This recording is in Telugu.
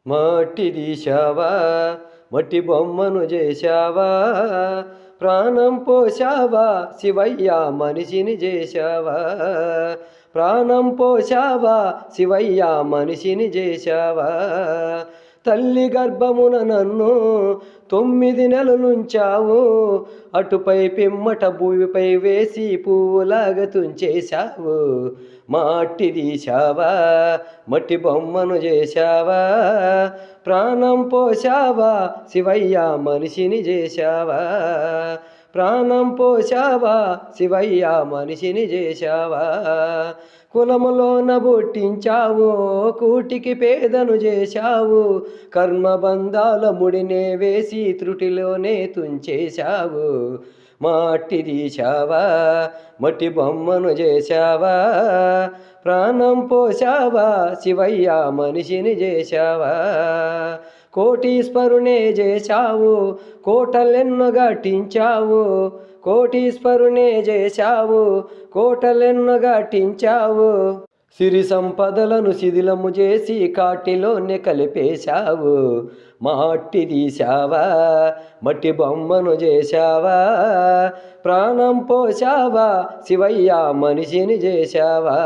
మట్టి తీశావా, మట్టి బొమ్మను చేశావా, ప్రాణం పోశావా శివయ్య మనిషిని చేశావా, ప్రాణం పోశావా శివయ్య మనిషిని చేశావా. తల్లి గర్భమున నన్ను 9 నెలలుంచావు, అటుపై పిమ్మట భూమిపై వేసి పువ్వులాగా తుంచేశావు. మట్టి తీశావా, మట్టి బొమ్మను చేశావా, ప్రాణం పోశావా శివయ్య మనిషిని చేశావా, ప్రాణం పోశావా శివయ్య మనిషిని చేశావా. కులములోన పుట్టించావు, కూటికి పేదను చేశావు, కర్మబంధాల ముడినే వేసి త్రుటిలోనే తుంచేశావు. మట్టి తీశావా, మట్టి బొమ్మను చేశావా, ప్రాణం పోశావా శివయ్య మనిషిని చేశావా. కోటీశ్వరునే చేశావు, కోటలెన్నో గట్టించావు, కోటీశ్వరునే చేశావు, కోటలెన్నో గట్టించావు. సిరి సంపదలను శిథిలము చేసి కాటిలోనే కలిపేశావు. మట్టి తీశావా, మట్టి బొమ్మను చేశావా, ప్రాణం పోశావా శివయ్య మనిషిని చేశావా.